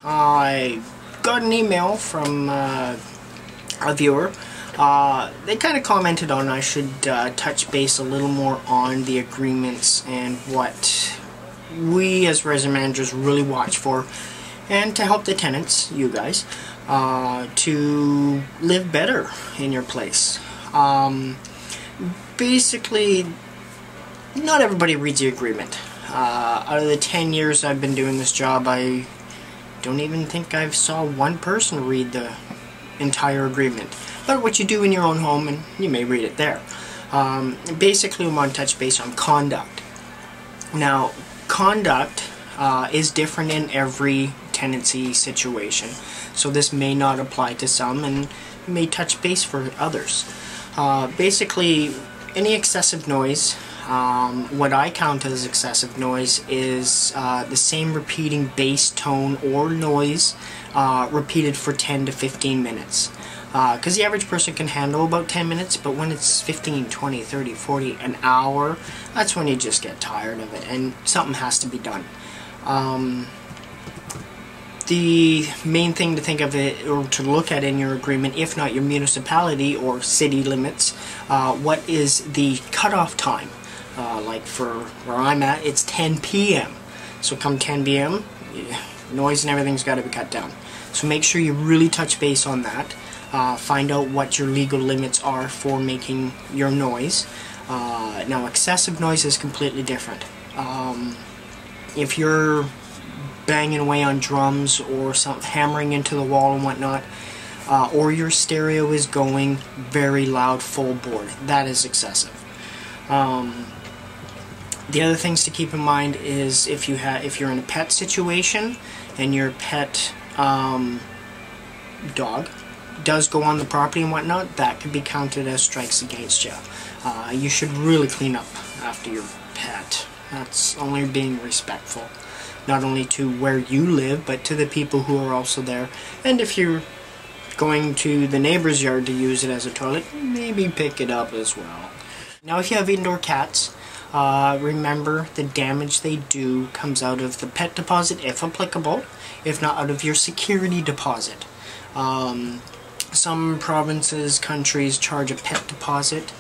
I got an email from a viewer. They kind of commented on I should touch base a little more on the agreements and what we as resident managers really watch for, and to help the tenants, you guys, to live better in your place. Basically, not everybody reads the agreement. Out of the 10 years I've been doing this job, I don't even think I saw one person read the entire agreement. But what you do in your own home, and you may read it there. Basically, we want to touch base on conduct. Now, conduct is different in every tenancy situation, so this may not apply to some and may touch base for others. Basically, any excessive noise, what I count as excessive noise is the same repeating bass tone or noise repeated for 10 to 15 minutes. Because the average person can handle about 10 minutes, but when it's 15, 20, 30, 40, an hour, that's when you just get tired of it, and something has to be done. The main thing to think of it, or to look at in your agreement, if not your municipality or city limits, what is the cutoff time? Like for where I'm at, it's 10 p.m. So come 10 p.m., noise and everything's got to be cut down. So make sure you really touch base on that. Find out what your legal limits are for making your noise. Now, excessive noise is completely different. If you're banging away on drums or hammering into the wall and whatnot, or your stereo is going very loud full board, that is excessive. The other things to keep in mind is if you're in a pet situation and your pet dog does go on the property and whatnot, that could be counted as strikes against you. You should really clean up after your pet. That's only being respectful, not only to where you live, but to the people who are also there. And if you're going to the neighbor's yard to use it as a toilet, maybe pick it up as well. Now, if you have indoor cats, remember the damage they do comes out of the pet deposit, if applicable, if not out of your security deposit. Some provinces, countries charge a pet deposit,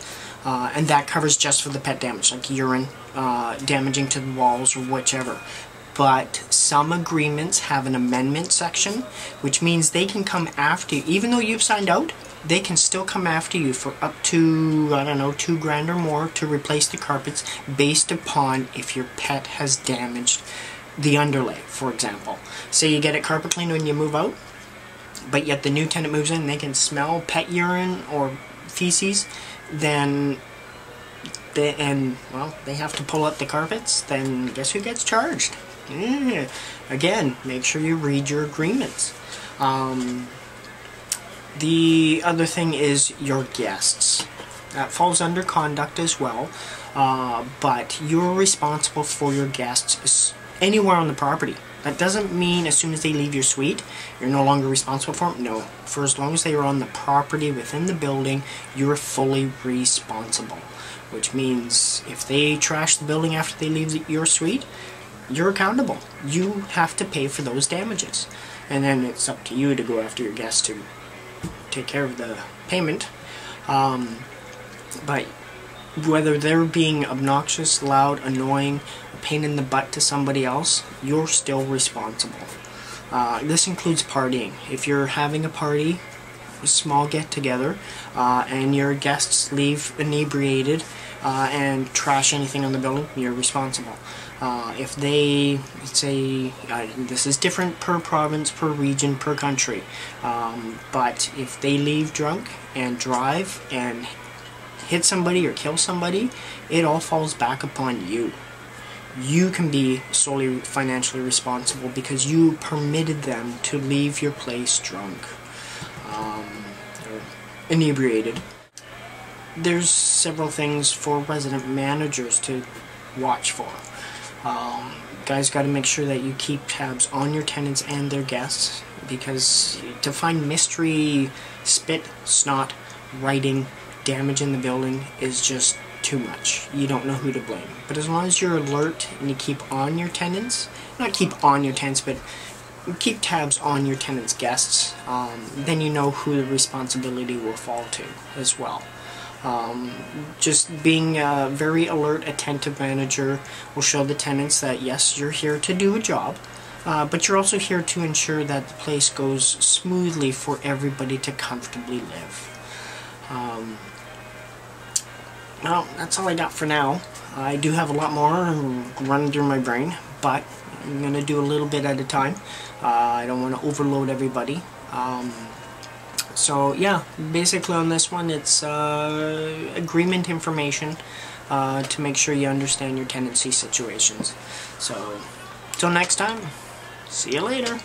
and that covers just for the pet damage, like urine damaging to the walls or whichever. But some agreements have an amendment section, which means they can come after you. Even though you've signed out, they can still come after you for up to, I don't know, $2 grand or more to replace the carpets based upon if your pet has damaged the underlay, for example. Say you get it carpet cleaned when you move out, but yet the new tenant moves in and they can smell pet urine or feces, then they have to pull up the carpets, then guess who gets charged? Yeah. Again, make sure you read your agreements. The other thing is your guests. That falls under conduct as well, but you're responsible for your guests anywhere on the property. That doesn't mean as soon as they leave your suite, you're no longer responsible for them. No, for as long as they are on the property within the building, you're fully responsible. Which means if they trash the building after they leave your suite, you're accountable. You have to pay for those damages. And then it's up to you to go after your guests to take care of the payment. But whether they're being obnoxious, loud, annoying, a pain in the butt to somebody else, you're still responsible. This includes partying. If you're having a party, a small get-together, and your guests leave inebriated and trash anything on the building, you're responsible. If they say, this is different per province, per region, per country, but if they leave drunk and drive and hit somebody or kill somebody, it all falls back upon you. You can be solely financially responsible because you permitted them to leave your place drunk or inebriated. There's several things for resident managers to watch for. Guys got to make sure that you keep tabs on your tenants and their guests, because to find mystery spit, snot, writing, damage in the building is just too much. You don't know who to blame. But as long as you're alert and you keep on your tenants, not keep on your tenants, but keep tabs on your tenants' guests. Then you know who the responsibility will fall to as well. Just being a very alert, attentive manager will show the tenants that yes, you're here to do a job, but you're also here to ensure that the place goes smoothly for everybody to comfortably live. Well, that's all I got for now. I do have a lot more running through my brain, but I'm going to do a little bit at a time. I don't want to overload everybody. So yeah, basically on this one it's agreement information to make sure you understand your tenancy situations. So, till next time, see you later.